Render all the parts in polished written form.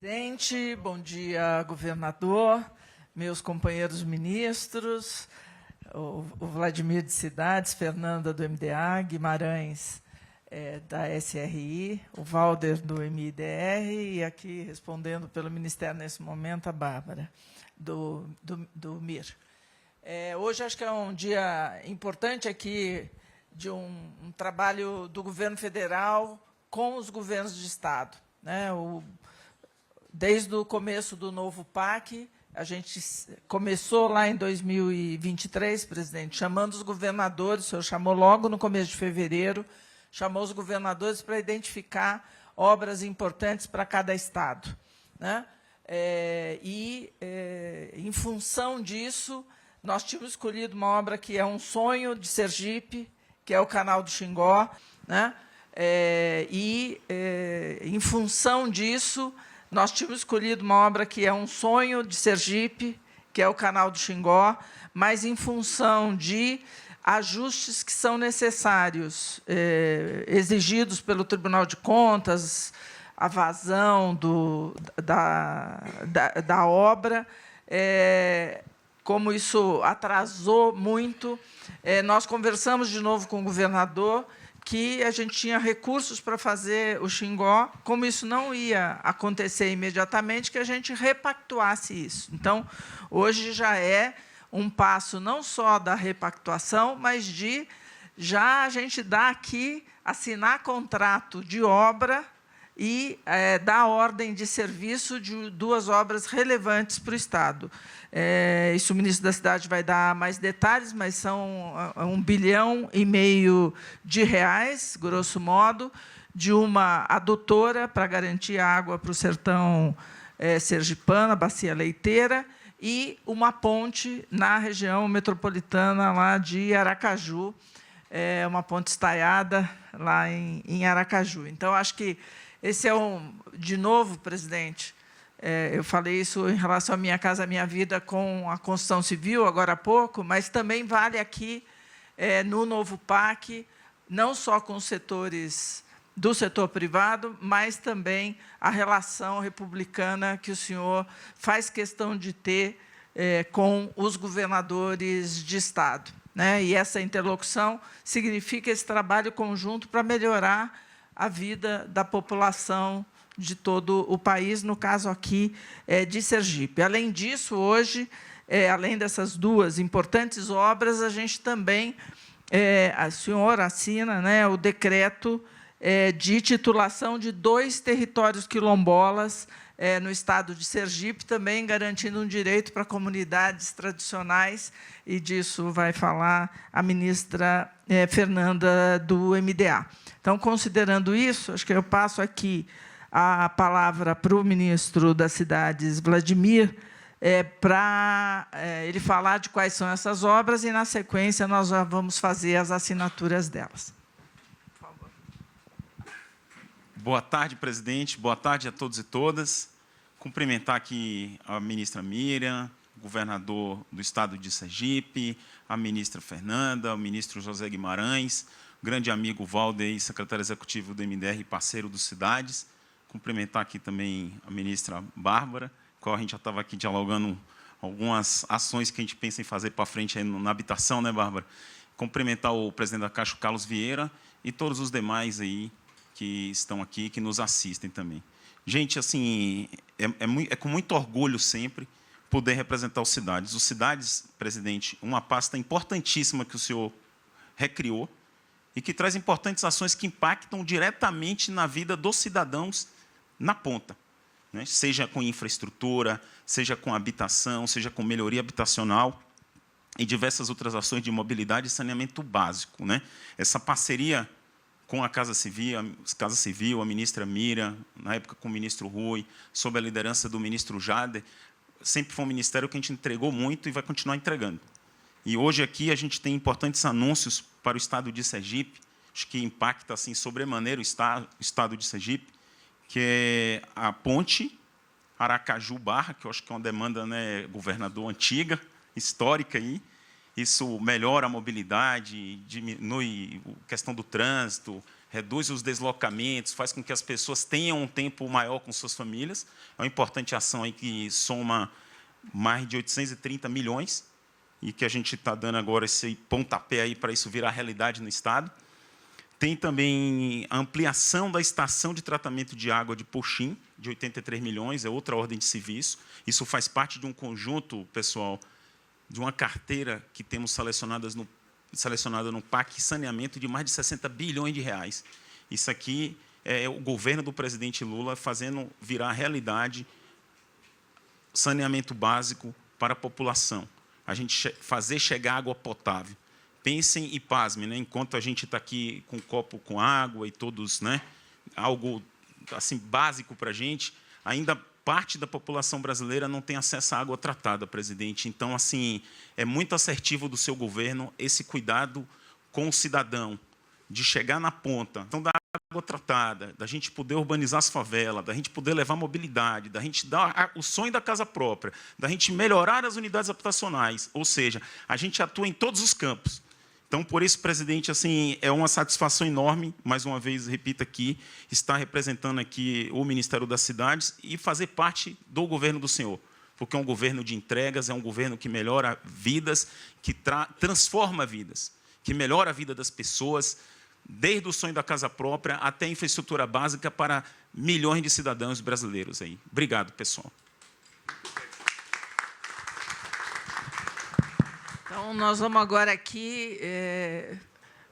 Presidente, bom dia, governador, meus companheiros ministros, o Vladimir de Cidades, Fernanda do MDA, Guimarães da SRI, o Valder do MIDR e aqui respondendo pelo Ministério nesse momento a Bárbara do MIR. Hoje acho que é um dia importante aqui de um trabalho do governo federal com os governos de Estado, né? Desde o começo do novo PAC, a gente começou lá em 2023, presidente, chamando os governadores, o senhor chamou logo no começo de fevereiro, chamou os governadores para identificar obras importantes para cada estado, né? Em função disso, nós tínhamos escolhido uma obra que é um sonho de Sergipe, que é o Canal do Xingó, né? Em função disso, nós tínhamos escolhido uma obra que é um sonho de Sergipe, que é o Canal do Xingó, mas em função de ajustes que são necessários, exigidos pelo Tribunal de Contas, a vazão da obra, como isso atrasou muito, nós conversamos de novo com o governador, que a gente tinha recursos para fazer o Xingó, como isso não ia acontecer imediatamente, que a gente repactuasse isso. Então, hoje já é um passo não só da repactuação, mas de já a gente dar aqui, assinar contrato de obra e dar ordem de serviço de duas obras relevantes para o Estado. Isso o ministro da Cidade vai dar mais detalhes, mas são R$1,5 bilhão de reais, grosso modo, de uma adutora para garantir água para o sertão sergipano, a bacia leiteira, e uma ponte na região metropolitana lá de Aracaju, uma ponte estaiada lá em Aracaju. Então, acho que esse é de novo, presidente, eu falei isso em relação à Minha Casa Minha Vida com a construção civil, agora há pouco, mas também vale aqui, no novo PAC, não só com os setores do setor privado, mas também a relação republicana que o senhor faz questão de ter com os governadores de Estado, né? E essa interlocução significa esse trabalho conjunto para melhorar a vida da população de todo o país, no caso aqui de Sergipe. Além disso, hoje, além dessas duas importantes obras, a gente também, a senhora assina, né, o decreto de titulação de 2 territórios quilombolas no estado de Sergipe, também garantindo um direito para comunidades tradicionais, e disso vai falar a ministra Fernanda do MDA. Então, considerando isso, acho que eu passo aqui a palavra para o ministro das Cidades, Vladimir, para ele falar de quais são essas obras e, na sequência, nós já vamos fazer as assinaturas delas. Por favor. Boa tarde, presidente. Boa tarde a todos e todas. Cumprimentar aqui a ministra Miriam, o governador do estado de Sergipe, a ministra Fernanda, o ministro José Guimarães, o grande amigo Valder, secretário executivo do MDR e parceiro do Cidades. Cumprimentar aqui também a ministra Bárbara, com a gente já estava aqui dialogando algumas ações que a gente pensa em fazer para frente aí na habitação, né, Bárbara? Cumprimentar o presidente da Caixa, Carlos Vieira, e todos os demais aí que estão aqui, que nos assistem também. Gente, assim, é com muito orgulho sempre poder representar os Cidades. Os Cidades, presidente, uma pasta importantíssima que o senhor recriou e que traz importantes ações que impactam diretamente na vida dos cidadãos na ponta, né? Seja com infraestrutura, seja com habitação, seja com melhoria habitacional e diversas outras ações de mobilidade e saneamento básico, né? Essa parceria com a Casa Civil, a ministra Miriam, na época com o ministro Rui, sob a liderança do ministro Jader, sempre foi um ministério que a gente entregou muito e vai continuar entregando. E hoje aqui a gente tem importantes anúncios para o estado de Sergipe, acho que impacta assim, sobremaneira o estado de Sergipe, que é a ponte Aracaju-Barra, que eu acho que é uma demanda, né, governador, antiga, histórica. Aí. Isso melhora a mobilidade, diminui a questão do trânsito, reduz os deslocamentos, faz com que as pessoas tenham um tempo maior com suas famílias. É uma importante ação aí que soma mais de 830 milhões e que a gente está dando agora esse pontapé aí para isso virar realidade no Estado. Tem também a ampliação da estação de tratamento de água de Poxim, de 83 milhões, é outra ordem de serviço. Isso faz parte de um conjunto, pessoal, de uma carteira que temos selecionada no PAC Saneamento de mais de 60 bilhões de reais. Isso aqui é o governo do presidente Lula fazendo virar realidade saneamento básico para a população. A gente fazer chegar água potável. Pensem e pasmem, né? Enquanto a gente está aqui com um copo com água e todos, né, algo assim básico para a gente, ainda parte da população brasileira não tem acesso à água tratada, presidente. Então, assim, é muito assertivo do seu governo esse cuidado com o cidadão, de chegar na ponta, então, da água tratada, da gente poder urbanizar as favelas, da gente poder levar mobilidade, da gente dar o sonho da casa própria, da gente melhorar as unidades habitacionais, ou seja, a gente atua em todos os campos. Então, por isso, presidente, assim, é uma satisfação enorme, mais uma vez, repito aqui, estar representando aqui o Ministério das Cidades e fazer parte do governo do senhor, porque é um governo de entregas, é um governo que melhora vidas, que transforma vidas, que melhora a vida das pessoas, desde o sonho da casa própria até a infraestrutura básica para milhões de cidadãos brasileiros aí. Obrigado, pessoal. Então, nós vamos agora aqui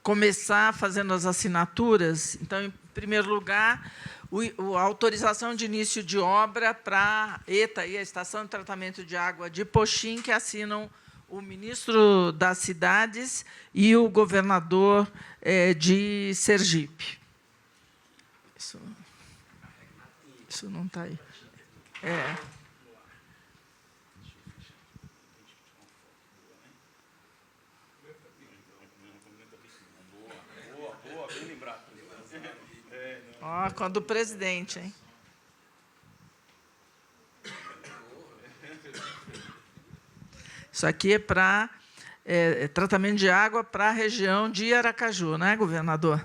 começar fazendo as assinaturas. Então, em primeiro lugar, a autorização de início de obra para a ETA, a Estação de Tratamento de Água de Poxim, que assinam o ministro das Cidades e o governador de Sergipe. Isso não está aí. Ó, com a do presidente, hein? Isso aqui é para tratamento de água para a região de Aracaju, né, governador?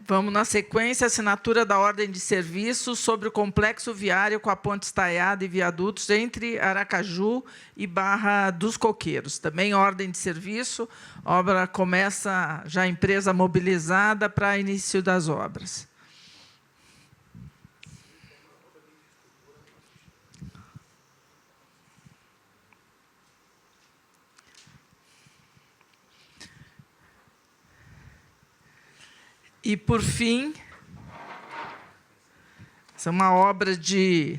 Vamos, na sequência, assinatura da ordem de serviço sobre o complexo viário com a ponte estaiada e viadutos entre Aracaju e Barra dos Coqueiros. Também ordem de serviço, obra começa já a empresa mobilizada para início das obras. E, por fim, essa é uma obra de...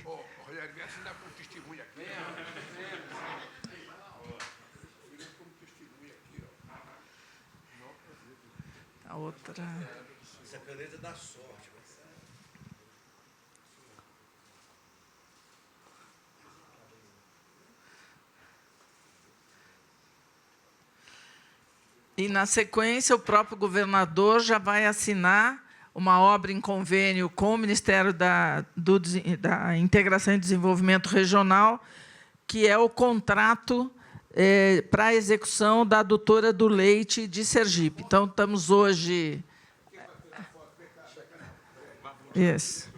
A outra... Essa caneta dá sorte. E, na sequência, o próprio governador já vai assinar uma obra em convênio com o Ministério da Integração e Desenvolvimento Regional, que é o contrato para a execução da adutora do leite de Sergipe. Então, estamos hoje... Isso.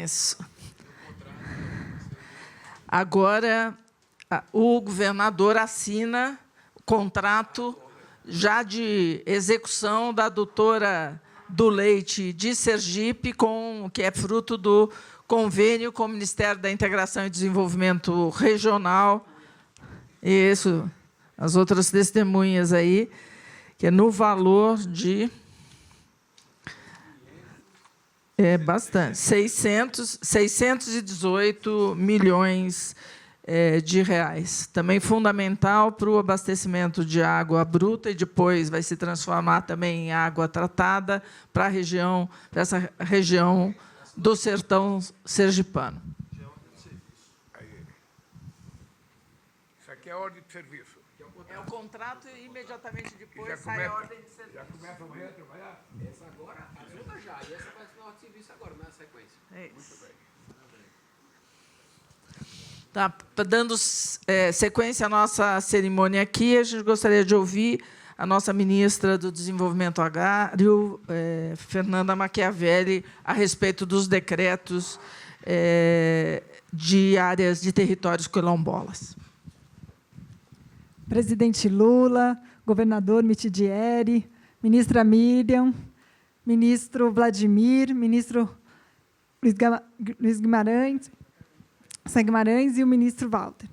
Isso. Agora, o governador assina o contrato já de execução da adutora do leite de Sergipe, que é fruto do convênio com o Ministério da Integração e Desenvolvimento Regional. Isso, as outras testemunhas aí, que é no valor de... bastante, 618 milhões de reais. Também fundamental para o abastecimento de água bruta e depois vai se transformar também em água tratada para essa região do sertão sergipano. Isso aqui é a ordem de serviço. É o contrato e imediatamente E depois sai a ordem de serviço. já começa amanhã a trabalhar? Essa agora, as outras já, e essa vai ser na ordem de serviço agora, na sequência. É isso. Tá, dando sequência à nossa cerimônia aqui, a gente gostaria de ouvir a nossa ministra do Desenvolvimento Agrário, Fernanda Machiavelli, a respeito dos decretos de áreas de territórios quilombolas. Presidente Lula, governador Mitidieri, ministra Miriam, ministro Vladimir, ministro Luiz Guimarães e o ministro Walter.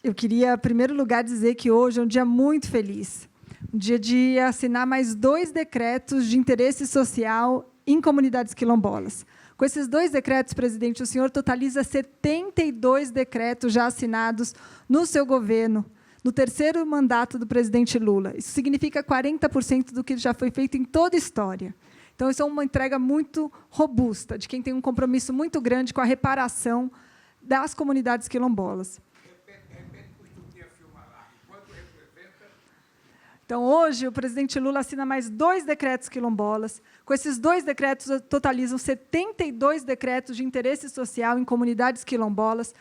Eu queria, em primeiro lugar, dizer que hoje é um dia muito feliz, um dia de assinar mais 2 decretos de interesse social em comunidades quilombolas. Com esses 2 decretos, presidente, o senhor totaliza 72 decretos já assinados no seu governo, no 3º mandato do presidente Lula. Isso significa 40% do que já foi feito em toda a história. Então, isso é uma entrega muito robusta, de quem tem um compromisso muito grande com a reparação das comunidades quilombolas. Então, hoje, o presidente Lula assina mais 2 decretos quilombolas. Com esses 2 decretos, totalizam 72 decretos de interesse social em comunidades quilombolas.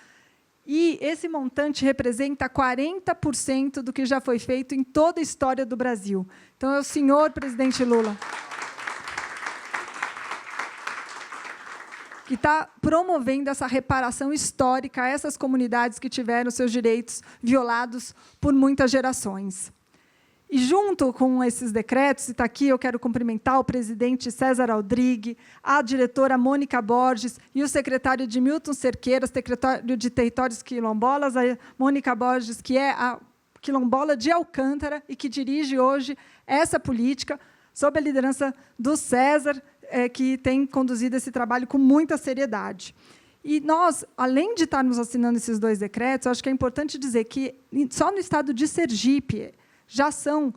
E esse montante representa 40% do que já foi feito em toda a história do Brasil. Então, é o senhor, presidente Lula, que está promovendo essa reparação histórica a essas comunidades que tiveram seus direitos violados por muitas gerações. E, junto com esses decretos, e está aqui, eu quero cumprimentar o presidente César Aldrigue, a diretora Mônica Borges e o secretário de Milton Cerqueira, secretário de Territórios Quilombolas, a Mônica Borges, que é a quilombola de Alcântara e que dirige hoje essa política, sob a liderança do César, que tem conduzido esse trabalho com muita seriedade. E nós, além de estarmos assinando esses 2 decretos, acho que é importante dizer que, só no estado de Sergipe, já são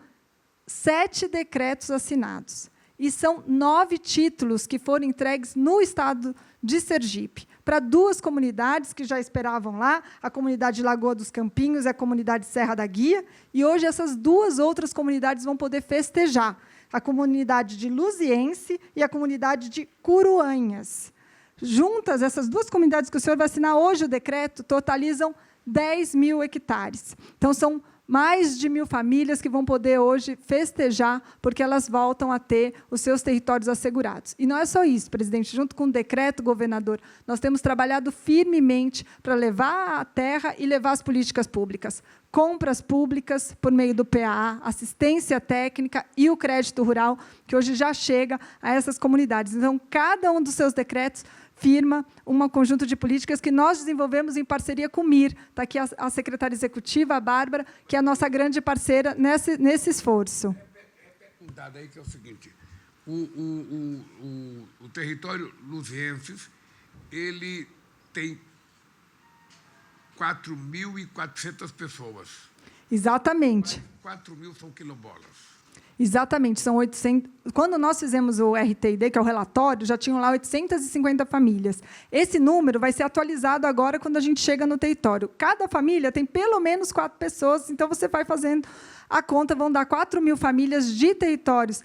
7 decretos assinados. E são 9 títulos que foram entregues no estado de Sergipe, para 2 comunidades que já esperavam lá, a comunidade Lagoa dos Campinhos e a comunidade Serra da Guia, e hoje essas 2 outras comunidades vão poder festejar, a comunidade de Luziense e a comunidade de Curuanhas. Juntas, essas 2 comunidades que o senhor vai assinar hoje o decreto totalizam 10.000 hectares. Então, são mais de 1.000 famílias que vão poder hoje festejar, porque elas voltam a ter os seus territórios assegurados. E não é só isso, presidente. Junto com o decreto, governador, nós temos trabalhado firmemente para levar a terra e levar as políticas públicas. Compras públicas por meio do PAA, assistência técnica e o crédito rural, que hoje já chega a essas comunidades. Então, cada um dos seus decretos firma um conjunto de políticas que nós desenvolvemos em parceria com o MIR. Está aqui a secretária executiva, a Bárbara, que é a nossa grande parceira nesse esforço. Um dado aí que é o seguinte, o território luzienses, ele tem 4.400 pessoas. Exatamente. 4.000 são quilombolas. Exatamente, são 800. Quando nós fizemos o RTID, que é o relatório, já tinham lá 850 famílias. Esse número vai ser atualizado agora quando a gente chega no território. Cada família tem pelo menos 4 pessoas, então você vai fazendo a conta, vão dar 4.000 famílias de territórios.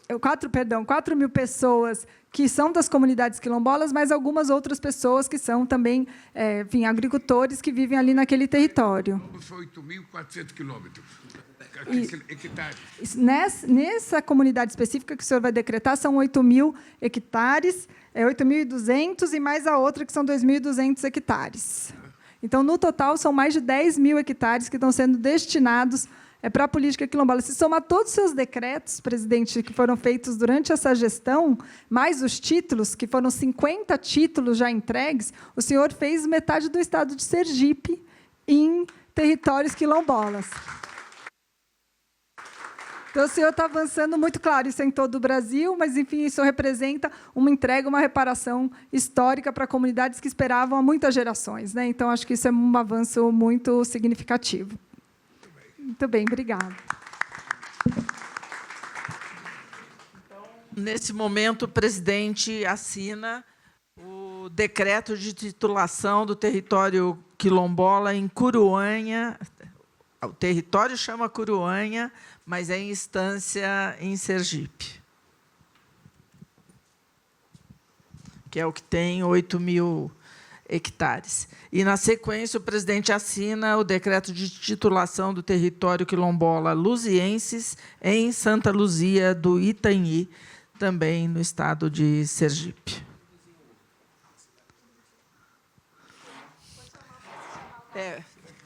4.000 pessoas que são das comunidades quilombolas, mas algumas outras pessoas que são também, agricultores que vivem ali naquele território. São 8.400 quilômetros. Hectares. Nessa comunidade específica que o senhor vai decretar, são 8.000 hectares, 8.200, e mais a outra, que são 2.200 hectares. Então, no total, são mais de 10.000 hectares que estão sendo destinados para a política quilombola. Se somar todos os seus decretos, presidente, que foram feitos durante essa gestão, mais os títulos, que foram 50 títulos já entregues, o senhor fez metade do estado de Sergipe em territórios quilombolas. Então, o senhor está avançando muito, claro, isso é em todo o Brasil, mas, enfim, isso representa uma entrega, uma reparação histórica para comunidades que esperavam há muitas gerações, né? Então, acho que isso é um avanço muito significativo. Muito bem, obrigada. Nesse momento, o presidente assina o decreto de titulação do território quilombola em Curuanha. O território chama Curuanha, mas é em instância em Sergipe, que é o que tem 8.000 hectares. E, na sequência, o presidente assina o decreto de titulação do território quilombola luzienses em Santa Luzia do Itanhi, também no estado de Sergipe.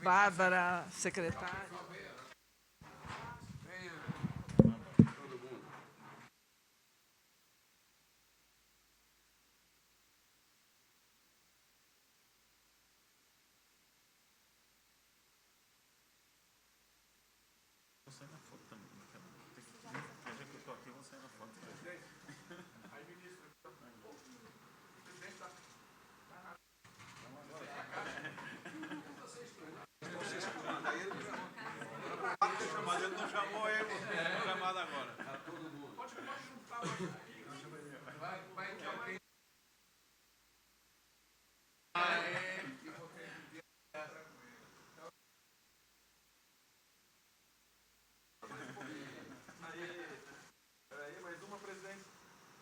Bárbara, secretária.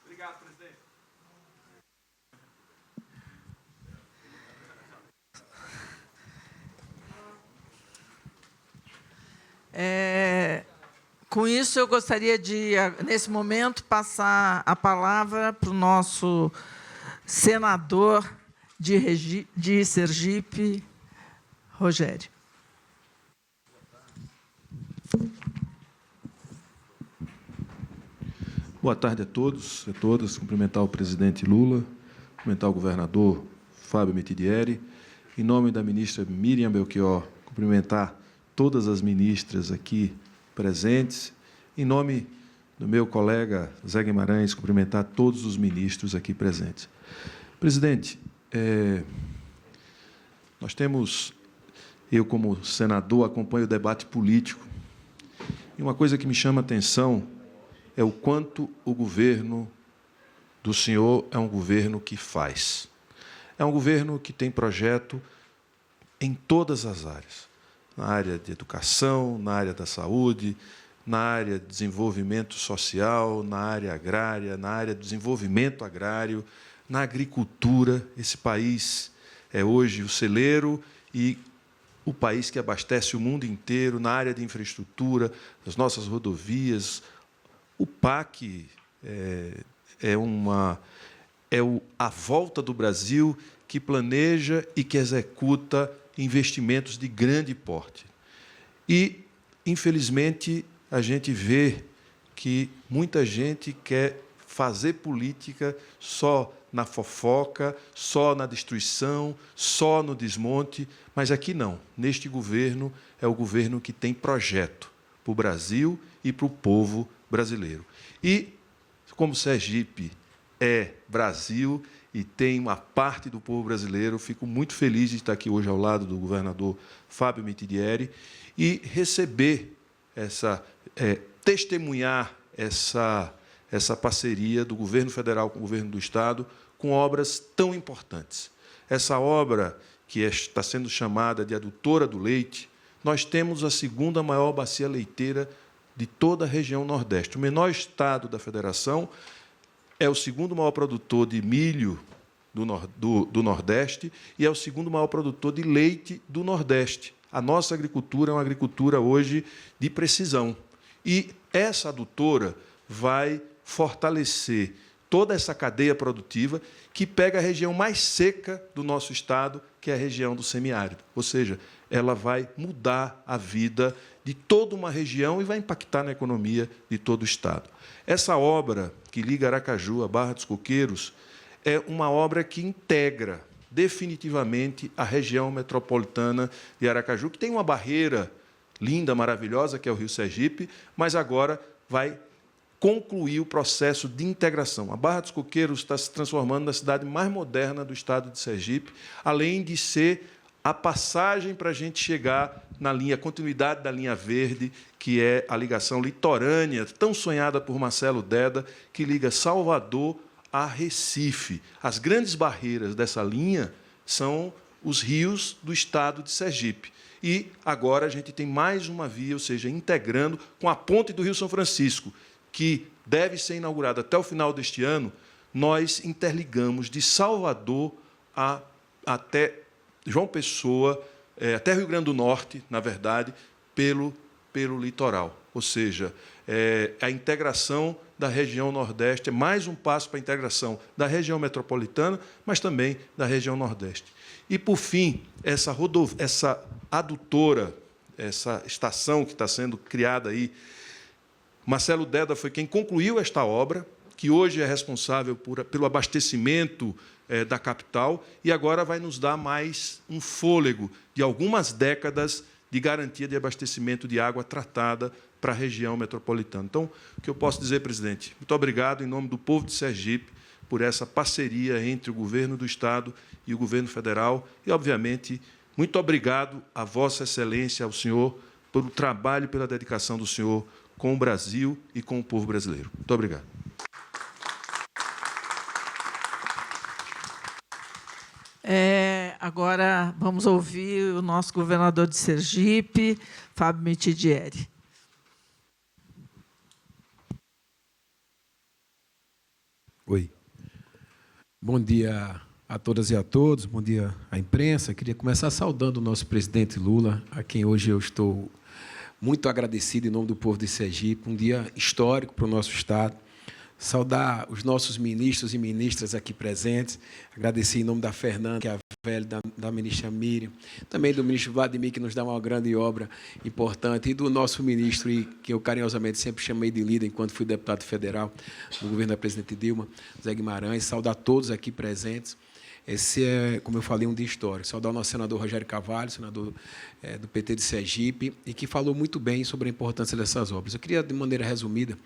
Obrigado, presidente. Com isso, eu gostaria de, nesse momento, passar a palavra para o nosso senador de Sergipe, Rogério. Boa tarde a todos e a todas. Cumprimentar o presidente Lula, cumprimentar o governador Fábio Mitidieri. Em nome da ministra Miriam Belchior, cumprimentar todas as ministras aqui presentes. Em nome do meu colega Zé Guimarães, cumprimentar todos os ministros aqui presentes. Presidente, nós temos, eu como senador acompanho o debate político, e uma coisa que me chama a atenção é o quanto o governo do senhor é um governo que faz. É um governo que tem projeto em todas as áreas, na área de educação, na área da saúde, na área de desenvolvimento social, na área agrária, na área de desenvolvimento agrário, na agricultura. Esse país é hoje o celeiro e o país que abastece o mundo inteiro, na área de infraestrutura, as nossas rodovias. O PAC a volta do Brasil que planeja e que executa investimentos de grande porte. E, infelizmente, a gente vê que muita gente quer fazer política só na fofoca, só na destruição, só no desmonte, mas aqui não. Neste governo, é o governo que tem projeto para o Brasil e para o povo brasileiro. E, como Sergipe é Brasil e tem uma parte do povo brasileiro, fico muito feliz de estar aqui hoje ao lado do governador Fábio Mitidieri e receber testemunhar essa parceria do governo federal com o governo do Estado com obras tão importantes. Essa obra, que está sendo chamada de Adutora do Leite, nós temos a segunda maior bacia leiteira de toda a região Nordeste. O menor estado da federação é o segundo maior produtor de milho do Nordeste e é o segundo maior produtor de leite do Nordeste. A nossa agricultura é uma agricultura hoje de precisão. E essa adutora vai fortalecer toda essa cadeia produtiva que pega a região mais seca do nosso estado, que é a região do semiárido. Ou seja, ela vai mudar a vida de toda uma região e vai impactar na economia de todo o estado. Essa obra que liga Aracaju à Barra dos Coqueiros é uma obra que integra definitivamente a região metropolitana de Aracaju, que tem uma barreira linda, maravilhosa, que é o Rio Sergipe, mas agora vai concluir o processo de integração. A Barra dos Coqueiros está se transformando na cidade mais moderna do estado de Sergipe, além de ser a passagem para a gente chegar na linha, a continuidade da linha verde, que é a ligação litorânea, tão sonhada por Marcelo Deda, que liga Salvador a Recife. As grandes barreiras dessa linha são os rios do estado de Sergipe. E agora a gente tem mais uma via, ou seja, integrando com a ponte do Rio São Francisco, que deve ser inaugurada até o final deste ano. Nós interligamos de Salvador até João Pessoa, até Rio Grande do Norte, na verdade, pelo litoral. Ou seja, a integração da região Nordeste é mais um passo para a integração da região metropolitana, mas também da região Nordeste. E, por fim, essa adutora, essa estação que está sendo criada aí, Marcelo Deda foi quem concluiu esta obra, que hoje é responsável pelo abastecimento da capital, e agora vai nos dar mais um fôlego de algumas décadas de garantia de abastecimento de água tratada para a região metropolitana. Então, o que eu posso dizer, presidente? Muito obrigado, em nome do povo de Sergipe, por essa parceria entre o governo do Estado e o governo federal, e, obviamente, muito obrigado a Vossa Excelência, ao senhor, pelo trabalho e pela dedicação do senhor com o Brasil e com o povo brasileiro. Muito obrigado. Agora vamos ouvir o nosso governador de Sergipe, Fábio Mitidieri. Oi. Bom dia a todas e a todos, bom dia à imprensa. Queria começar saudando o nosso presidente Lula, a quem hoje eu estou muito agradecido em nome do povo de Sergipe, um dia histórico para o nosso Estado. Saudar os nossos ministros e ministras aqui presentes, agradecer em nome da Fernanda, que é a velha, da ministra Miriam, também do ministro Vladimir, que nos dá uma grande obra importante, e do nosso ministro, que eu carinhosamente sempre chamei de líder, enquanto fui deputado federal no governo da presidente Dilma, Zé Guimarães. Saudar todos aqui presentes. Esse é, como eu falei, um dia histórico. Saudar o nosso senador Rogério Carvalho, senador do PT de Sergipe, e que falou muito bem sobre a importância dessas obras. Eu queria, de maneira resumida,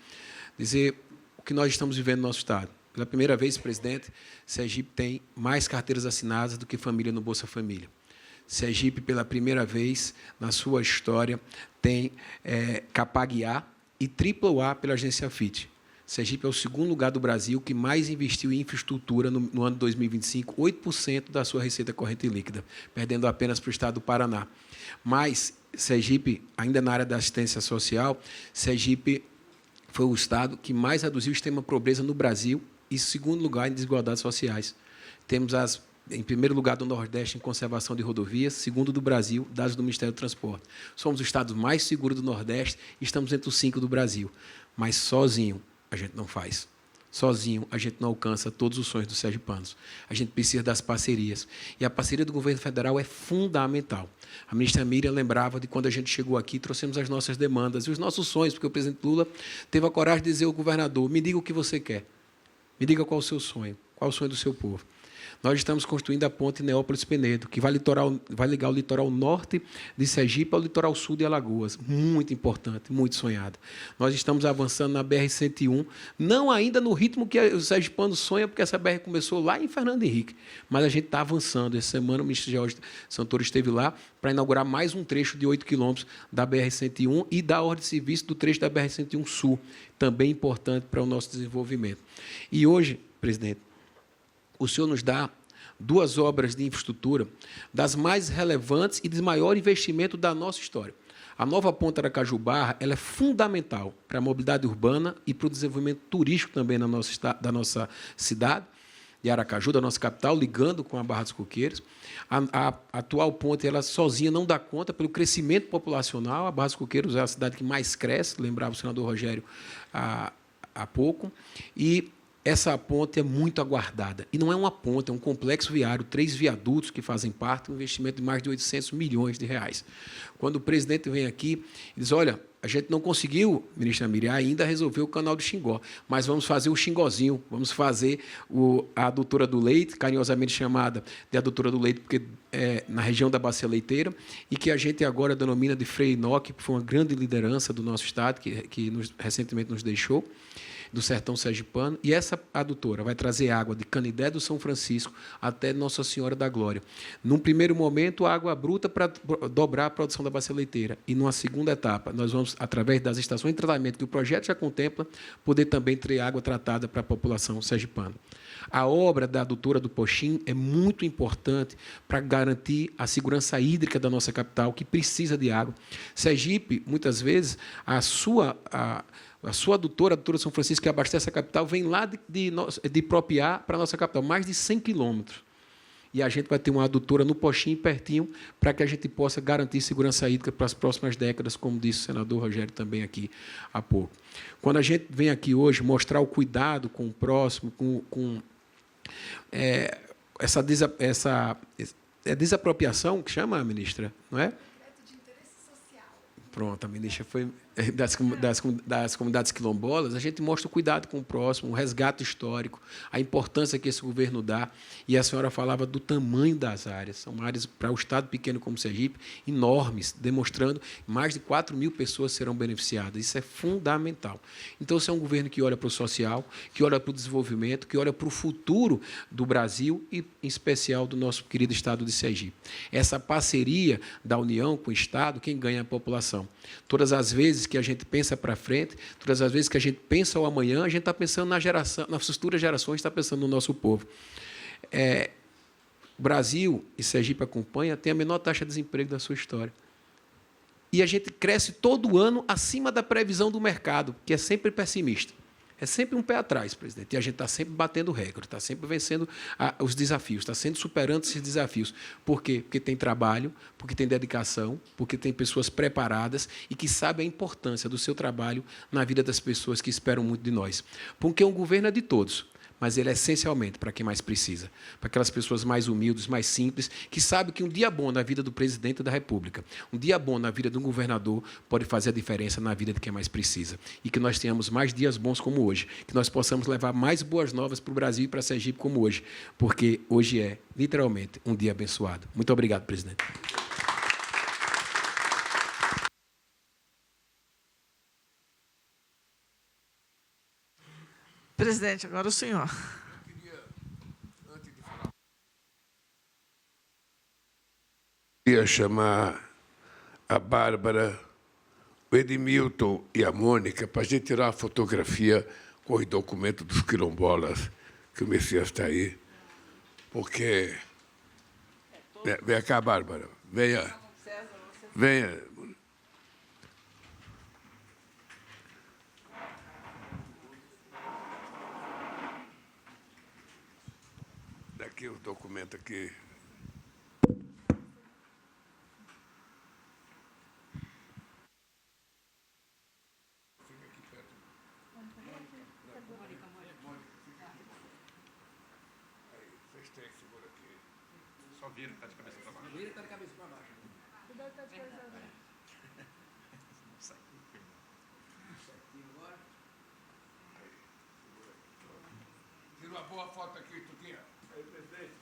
dizer o que nós estamos vivendo no nosso Estado. Pela primeira vez, presidente, Sergipe tem mais carteiras assinadas do que família no Bolsa Família. Sergipe, pela primeira vez na sua história, tem Capag A e AAA pela agência FIT. Sergipe é o segundo lugar do Brasil que mais investiu em infraestrutura no ano de 2025, 8% da sua receita corrente líquida, perdendo apenas para o estado do Paraná. Mas Sergipe, ainda na área da assistência social, Sergipe foi o estado que mais reduziu o extrema pobreza no Brasil e segundo lugar em desigualdades sociais. Temos em primeiro lugar do Nordeste em conservação de rodovias, segundo do Brasil, dados do Ministério do Transporte. Somos o estado mais seguro do Nordeste e estamos entre os 5 do Brasil. Mas sozinho a gente não faz. Sozinho a gente não alcança todos os sonhos dos sergipanos. A gente precisa das parcerias. E a parceria do governo federal é fundamental. A ministra Miriam lembrava de quando a gente chegou aqui, trouxemos as nossas demandas e os nossos sonhos, porque o presidente Lula teve a coragem de dizer ao governador: me diga o que você quer. Me diga qual é o seu sonho, qual é o sonho do seu povo. Nós estamos construindo a ponte Neópolis-Penedo, que vai ligar o litoral norte de Sergipe ao litoral sul de Alagoas. Muito importante, muito sonhado. Nós estamos avançando na BR-101, não ainda no ritmo que o sergipano sonha, porque essa BR começou lá em Fernando Henrique, mas a gente está avançando. Essa semana o ministro Jorge Santoro esteve lá para inaugurar mais um trecho de 8 quilômetros da BR-101 e da ordem de serviço do trecho da BR-101 Sul, também importante para o nosso desenvolvimento. E hoje, presidente, o senhor nos dá 2 obras de infraestrutura das mais relevantes e de maior investimento da nossa história. A nova ponte Aracaju-Barra ela é fundamental para a mobilidade urbana e para o desenvolvimento turístico também da nossa cidade de Aracaju, da nossa capital, ligando com a Barra dos Coqueiros. A atual ponte, ela sozinha não dá conta pelo crescimento populacional. A Barra dos Coqueiros é a cidade que mais cresce, lembrava o senador Rogério há pouco, e essa ponte é muito aguardada. E não é uma ponte, é um complexo viário, 3 viadutos que fazem parte, um investimento de mais de 800 milhões de reais. Quando o presidente vem aqui e diz: olha, a gente não conseguiu, ministra Miriam, ainda resolver o canal do Xingó, mas vamos fazer o Xingozinho, vamos fazer a adutora do leite, carinhosamente chamada de adutora do leite, porque é na região da Bacia Leiteira, e que a gente agora denomina de Frei Enoque, que foi uma grande liderança do nosso Estado, que recentemente nos deixou. do sertão sergipano, e essa adutora vai trazer água de Canidé do São Francisco até Nossa Senhora da Glória. Num primeiro momento, água bruta para dobrar a produção da bacia leiteira. E, numa segunda etapa, nós vamos, através das estações de tratamento que o projeto já contempla, poder também ter água tratada para a população sergipana. A obra da adutora do Poxim é muito importante para garantir a segurança hídrica da nossa capital, que precisa de água. Sergipe, muitas vezes, a sua adutora, a adutora São Francisco, que abastece a capital, vem lá de Propiá para a nossa capital, mais de 100 quilômetros. E a gente vai ter uma adutora no Poxim, pertinho, para que a gente possa garantir segurança hídrica para as próximas décadas, como disse o senador Rogério também aqui há pouco. Quando a gente vem aqui hoje mostrar o cuidado com o próximo, com essa desapropriação, que chama, ministra, não é? Pronto, a ministra foi das comunidades quilombolas. A gente mostra o cuidado com o próximo, o resgate histórico, a importância que esse governo dá. E a senhora falava do tamanho das áreas. São áreas, para o estado pequeno como Sergipe, enormes, demonstrando que mais de 4 mil pessoas serão beneficiadas. Isso é fundamental. Então, esse é um governo que olha para o social, que olha para o desenvolvimento, que olha para o futuro do Brasil e, em especial, do nosso querido estado de Sergipe. Essa parceria da União com o Estado, quem ganha é a população. Todas as vezes que a gente pensa para frente, todas as vezes que a gente pensa o amanhã, a gente está pensando na geração, nas futuras gerações, está pensando no nosso povo. O Brasil, e Sergipe acompanha, tem a menor taxa de desemprego da sua história. E a gente cresce todo ano acima da previsão do mercado, que é sempre pessimista. É sempre um pé atrás, presidente. E a gente está sempre batendo recorde, está sempre vencendo os desafios, está sempre superando esses desafios. Por quê? Porque tem trabalho, porque tem dedicação, porque tem pessoas preparadas e que sabem a importância do seu trabalho na vida das pessoas que esperam muito de nós. Porque um governo é de todos, mas ele é essencialmente para quem mais precisa, para aquelas pessoas mais humildes, mais simples, que sabem que um dia bom na vida do presidente da República, um dia bom na vida de um governador pode fazer a diferença na vida de quem mais precisa. E que nós tenhamos mais dias bons como hoje, que nós possamos levar mais boas novas para o Brasil e para Sergipe como hoje, porque hoje é, literalmente, um dia abençoado. Muito obrigado, presidente. Presidente, agora o senhor. Queria chamar a Bárbara, o Edmilton e a Mônica para a gente tirar uma fotografia com os documentos dos quilombolas, que o Messias está aí. Porque... Vem cá, Bárbara. Venha. Venha. Aqui os documentos aqui. Vocês têm que segurar aqui. Só vira, está de cabeça para baixo. Vira, está de cabeça para baixo. Tira uma boa foto aqui, Tuquinha. Aí, presidente.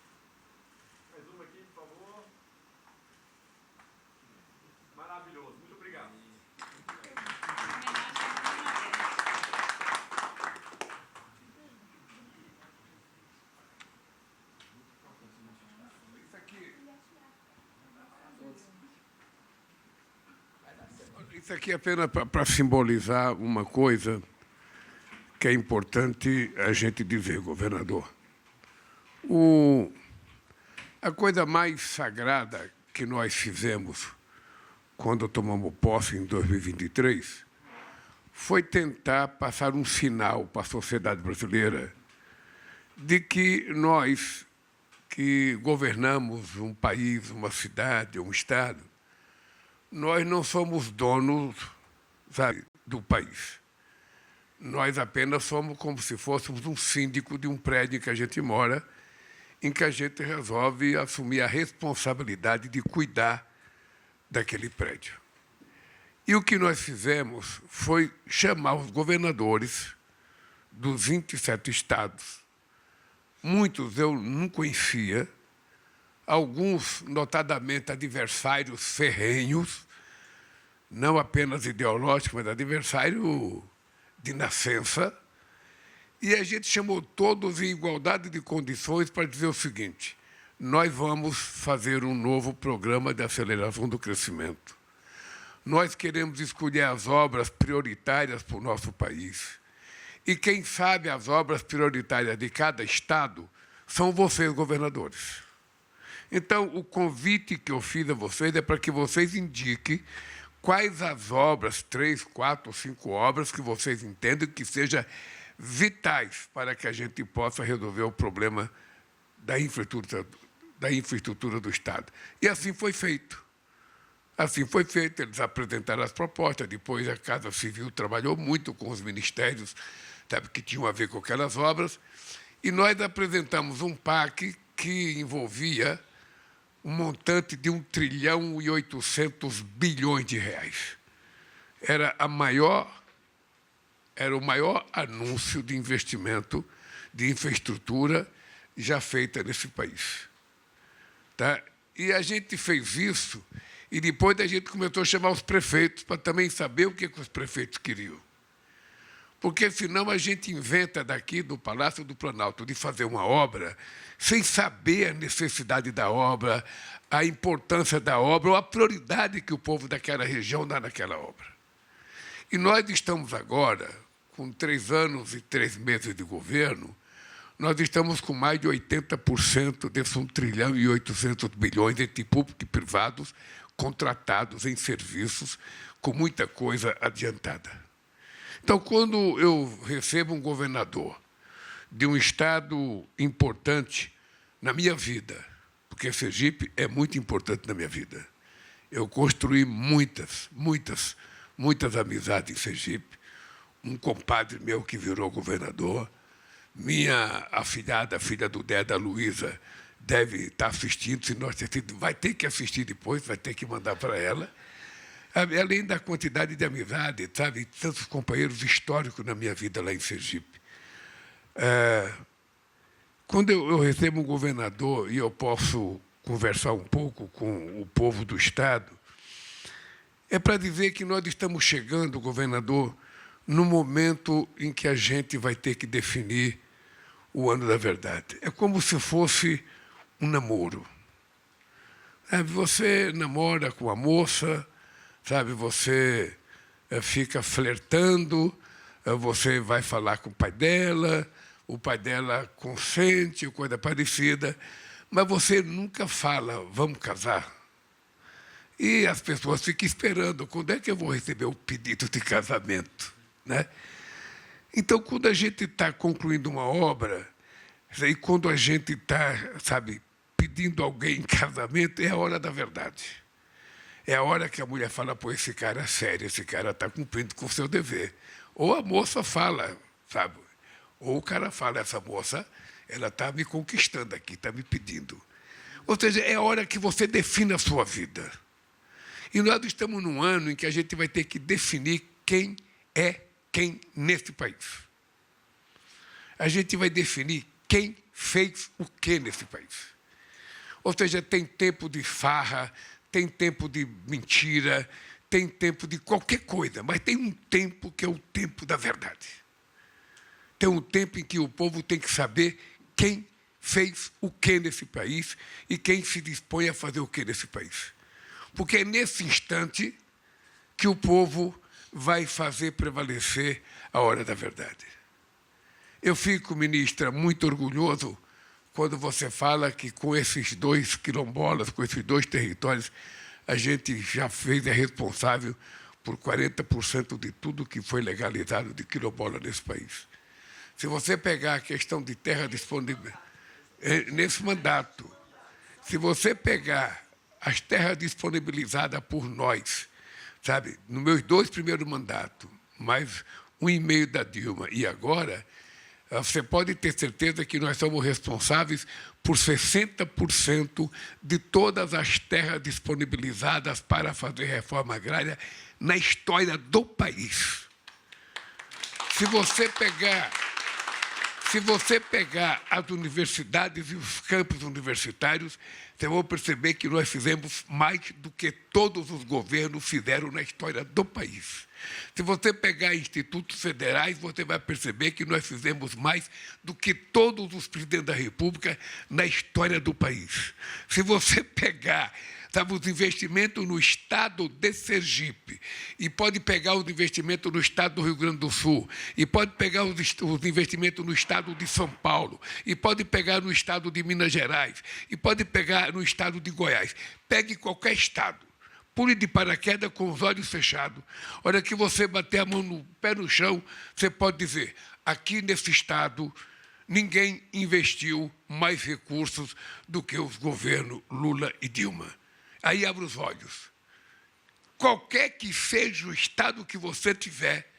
Mais uma aqui, por favor. Maravilhoso. Muito obrigado. Isso aqui é apenas para simbolizar uma coisa que é importante a gente dizer, governador. A coisa mais sagrada que nós fizemos quando tomamos posse em 2023 foi tentar passar um sinal para a sociedade brasileira de que nós, que governamos um país, uma cidade, um estado, nós não somos donos, sabe, do país. Nós apenas somos como se fôssemos um síndico de um prédio em que a gente mora, em que a gente resolve assumir a responsabilidade de cuidar daquele prédio. E o que nós fizemos foi chamar os governadores dos 27 estados. Muitos eu não conhecia, alguns, notadamente, adversários ferrenhos, não apenas ideológicos, mas adversário de nascença, E a gente chamou todos em igualdade de condições para dizer o seguinte: nós vamos fazer um novo programa de aceleração do crescimento. Nós queremos escolher as obras prioritárias para o nosso país. E quem sabe as obras prioritárias de cada estado são vocês, governadores. Então, o convite que eu fiz a vocês é para que vocês indiquem quais as obras, 3, 4, 5 obras, que vocês entendem que sejam vitais para que a gente possa resolver o problema da infraestrutura do Estado. E assim foi feito. Assim foi feito, eles apresentaram as propostas, depois a Casa Civil trabalhou muito com os ministérios, sabe, que tinham a ver com aquelas obras, e nós apresentamos um PAC que envolvia um montante de 1,8 trilhão de reais. Era o maior anúncio de investimento de infraestrutura já feita nesse país. Tá? E a gente fez isso, e depois a gente começou a chamar os prefeitos para também saber o que os prefeitos queriam. Porque, senão, a gente inventa daqui do Palácio do Planalto de fazer uma obra sem saber a necessidade da obra, a importância da obra ou a prioridade que o povo daquela região dá naquela obra. E nós estamos agora, com 3 anos e 3 meses de governo, nós estamos com mais de 80% desse 1,8 trilhão entre público e privados contratados em serviços com muita coisa adiantada. Então, quando eu recebo um governador de um estado importante na minha vida, porque Sergipe é muito importante na minha vida, eu construí muitas amizades em Sergipe, um compadre meu que virou governador, minha afilhada, filha do Déda, Luísa, deve estar assistindo, se não assistir, vai ter que assistir depois, vai ter que mandar para ela. Além da quantidade de amizade, sabe, tantos companheiros históricos na minha vida lá em Sergipe. Quando eu recebo um governador e eu posso conversar um pouco com o povo do Estado, é para dizer que nós estamos chegando, governador, no momento em que a gente vai ter que definir o ano da verdade. É como se fosse um namoro. Você namora com a moça, sabe, você fica flertando, você vai falar com o pai dela consente, coisa parecida, mas você nunca fala, vamos casar. E as pessoas ficam esperando, quando é que eu vou receber o pedido de casamento? Né? Então, quando a gente está concluindo uma obra, e quando a gente está, sabe, pedindo alguém em casamento, é a hora da verdade. É a hora que a mulher fala, pô, esse cara é sério, esse cara está cumprindo com o seu dever. Ou a moça fala, sabe? Ou o cara fala, essa moça, ela está me conquistando aqui, está me pedindo. Ou seja, é a hora que você define a sua vida. E nós estamos num ano em que a gente vai ter que definir quem é quem nesse país. A gente vai definir quem fez o que nesse país. Ou seja, tem tempo de farra, tem tempo de mentira, tem tempo de qualquer coisa, mas tem um tempo que é o tempo da verdade. Tem um tempo em que o povo tem que saber quem fez o que nesse país e quem se dispõe a fazer o que nesse país. Porque é nesse instante que o povo vai fazer prevalecer a hora da verdade. Eu fico, ministra, muito orgulhoso quando você fala que com esses 2 quilombolas, com esses 2 territórios, a gente já é responsável por 40% de tudo que foi legalizado de quilombola nesse país. Se você pegar a questão de terra disponível, nesse mandato, se você pegar as terras disponibilizadas por nós, sabe, nos meus 2 primeiros mandatos, mais 1,5 da Dilma, e agora, você pode ter certeza que nós somos responsáveis por 60% de todas as terras disponibilizadas para fazer reforma agrária na história do país. Se você pegar as universidades e os campos universitários, você vai perceber que nós fizemos mais do que todos os governos fizeram na história do país. Se você pegar institutos federais, você vai perceber que nós fizemos mais do que todos os presidentes da República na história do país. Se você pegar, sabe, os investimentos no estado de Sergipe, e pode pegar os investimentos no estado do Rio Grande do Sul, e pode pegar os investimentos no estado de São Paulo, e pode pegar no estado de Minas Gerais, e pode pegar no estado de Goiás. Pegue qualquer estado, pule de paraquedas com os olhos fechados. A hora que você bater a mão no pé no chão, você pode dizer, aqui nesse estado, ninguém investiu mais recursos do que os governos Lula e Dilma. Aí abre os olhos. Qualquer que seja o estado que você tiver,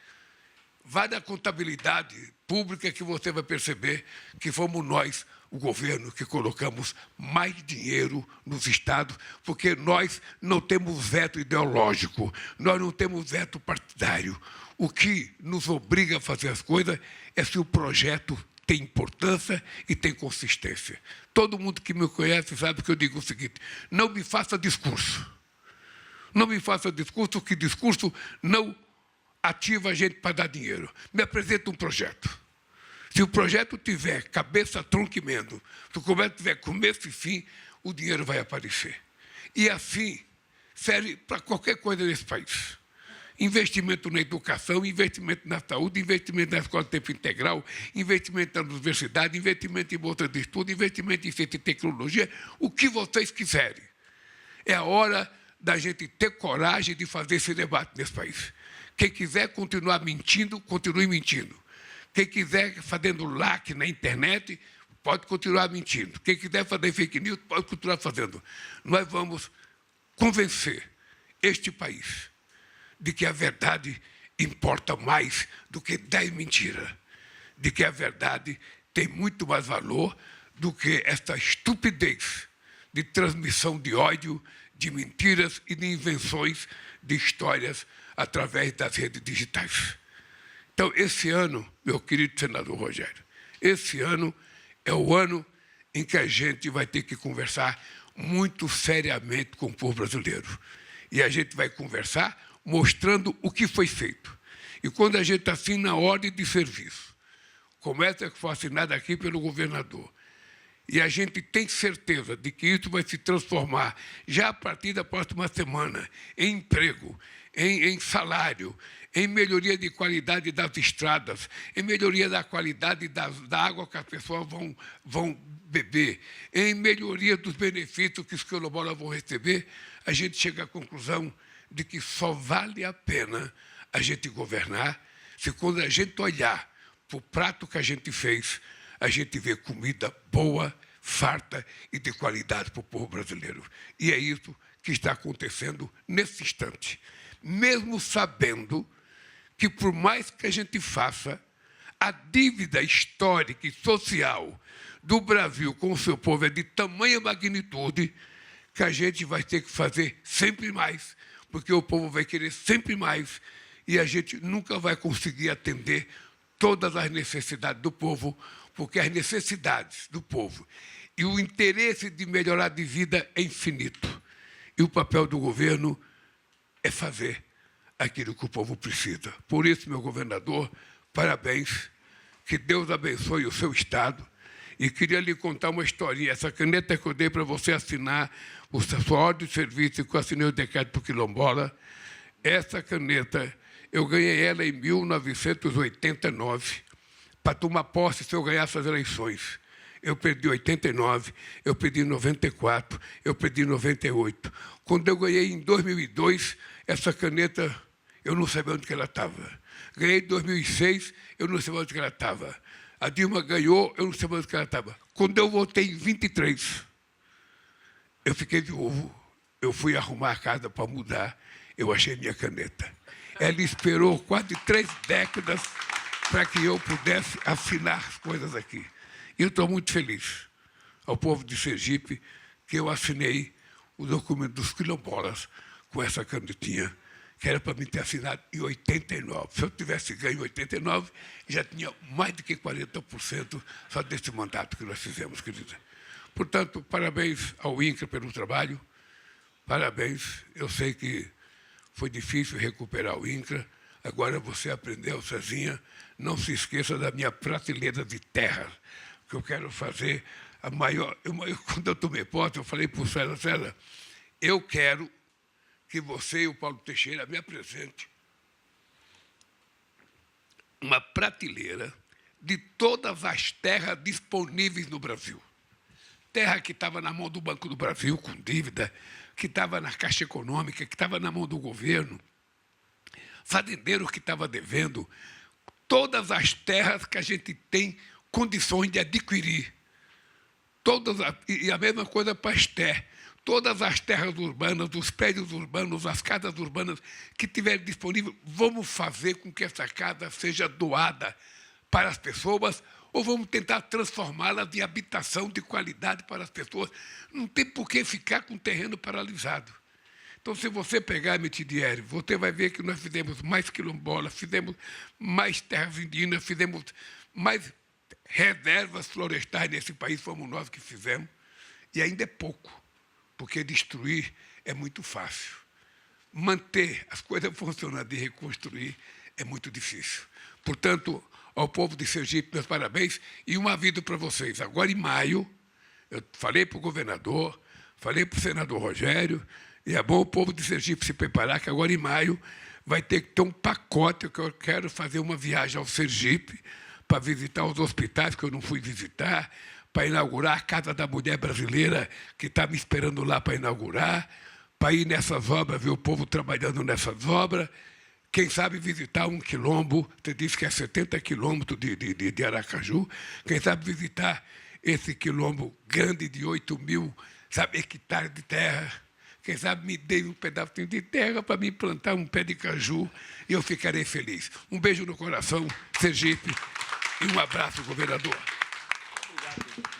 vá na contabilidade pública que você vai perceber que fomos nós, o governo, que colocamos mais dinheiro nos estados, porque nós não temos veto ideológico, nós não temos veto partidário. O que nos obriga a fazer as coisas é se o projeto tem importância e tem consistência. Todo mundo que me conhece sabe que eu digo o seguinte, não me faça discurso. Não me faça discurso, que discurso não ativa a gente para dar dinheiro. Me apresenta um projeto. Se o projeto tiver cabeça, tronco e mendo, se o projeto tiver começo e fim, o dinheiro vai aparecer. E assim serve para qualquer coisa nesse país. Investimento na educação, investimento na saúde, investimento na escola de tempo integral, investimento na universidade, investimento em bolsa de estudo, investimento em ciência e tecnologia, o que vocês quiserem. É a hora da gente ter coragem de fazer esse debate nesse país. Quem quiser continuar mentindo, continue mentindo. Quem quiser fazendo like na internet, pode continuar mentindo. Quem quiser fazer fake news, pode continuar fazendo. Nós vamos convencer este país de que a verdade importa mais do que 10 mentiras, de que a verdade tem muito mais valor do que essa estupidez de transmissão de ódio, de mentiras e de invenções de histórias através das redes digitais. Então, esse ano, meu querido senador Rogério, esse ano é o ano em que a gente vai ter que conversar muito seriamente com o povo brasileiro. E a gente vai conversar mostrando o que foi feito. E quando a gente está assim na ordem de serviço, como essa que foi assinada aqui pelo governador, e a gente tem certeza de que isso vai se transformar, já a partir da próxima semana, em emprego, em salário, em melhoria de qualidade das estradas, em melhoria da qualidade da água que as pessoas vão beber, em melhoria dos benefícios que os quilombolas vão receber, a gente chega à conclusão de que só vale a pena a gente governar se, quando a gente olhar para o prato que a gente fez, a gente vê comida boa, farta e de qualidade para o povo brasileiro. E é isso que está acontecendo nesse instante. Mesmo sabendo que, por mais que a gente faça, a dívida histórica e social do Brasil com o seu povo é de tamanha magnitude que a gente vai ter que fazer sempre mais, porque o povo vai querer sempre mais e a gente nunca vai conseguir atender todas as necessidades do povo, porque as necessidades do povo e o interesse de melhorar de vida é infinito. E o papel do governo é fazer aquilo que o povo precisa. Por isso, meu governador, parabéns, que Deus abençoe o seu Estado. E queria lhe contar uma historinha. Essa caneta que eu dei para você assinar a sua ordem de serviço, que eu assinei o decreto para o quilombola, essa caneta, eu ganhei ela em 1989, para tomar posse se eu ganhasse as eleições. Eu perdi em 89, eu perdi em 94, eu perdi em 98. Quando eu ganhei em 2002, essa caneta, eu não sabia onde que ela estava. Ganhei em 2006, eu não sabia onde que ela estava. A Dilma ganhou, eu não sabia onde que ela estava. Quando eu votei em 23, eu fiquei viúvo. Eu fui arrumar a casa para mudar, eu achei minha caneta. Ela esperou quase 3 décadas para que eu pudesse assinar as coisas aqui. E eu estou muito feliz ao povo de Sergipe que eu assinei o documento dos quilombolas com essa canetinha, que era para mim ter assinado em 89. Se eu tivesse ganho em 89, já tinha mais do que 40% só desse mandato que nós fizemos, querida. Portanto, parabéns ao INCRA pelo trabalho, parabéns. Eu sei que foi difícil recuperar o INCRA, Agora você aprendeu, Cezinha, não se esqueça da minha prateleira de terra, que eu quero fazer a maior... Quando eu tomei posse, eu falei para o César, eu quero que você e o Paulo Teixeira me apresentem uma prateleira de todas as terras disponíveis no Brasil. Terra que estava na mão do Banco do Brasil, com dívida, que estava na Caixa Econômica, que estava na mão do governo, fazendeiro que estava devendo, todas as terras que a gente tem condições de adquirir. E a mesma coisa para as terras. Todas as terras urbanas, os prédios urbanos, as casas urbanas que tiverem disponível, vamos fazer com que essa casa seja doada para as pessoas ou vamos tentar transformá-la em habitação de qualidade para as pessoas. Não tem por que ficar com o terreno paralisado. Então, se você pegar, Metidieri, você vai ver que nós fizemos mais quilombolas, fizemos mais terras indígenas, fizemos mais reservas florestais nesse país, fomos nós que fizemos, e ainda é pouco, porque destruir é muito fácil. Manter as coisas funcionando e reconstruir é muito difícil. Portanto, ao povo de Sergipe, meus parabéns, e um aviso para vocês. Agora, em maio, eu falei para o governador, falei para o senador Rogério, e é bom o povo de Sergipe se preparar, que agora, em maio, vai ter que ter um pacote, que eu quero fazer uma viagem ao Sergipe, para visitar os hospitais que eu não fui visitar, para inaugurar a Casa da Mulher Brasileira, que está me esperando lá para inaugurar, para ir nessas obras, ver o povo trabalhando nessas obras, quem sabe visitar um quilombo, você disse que é 70 quilômetros de Aracaju, quem sabe visitar esse quilombo grande de 8.000, hectares de terra, quem sabe me dê um pedacinho de terra para me plantar um pé de caju e eu ficarei feliz. Um beijo no coração, Sergipe, e um abraço, governador. Obrigado.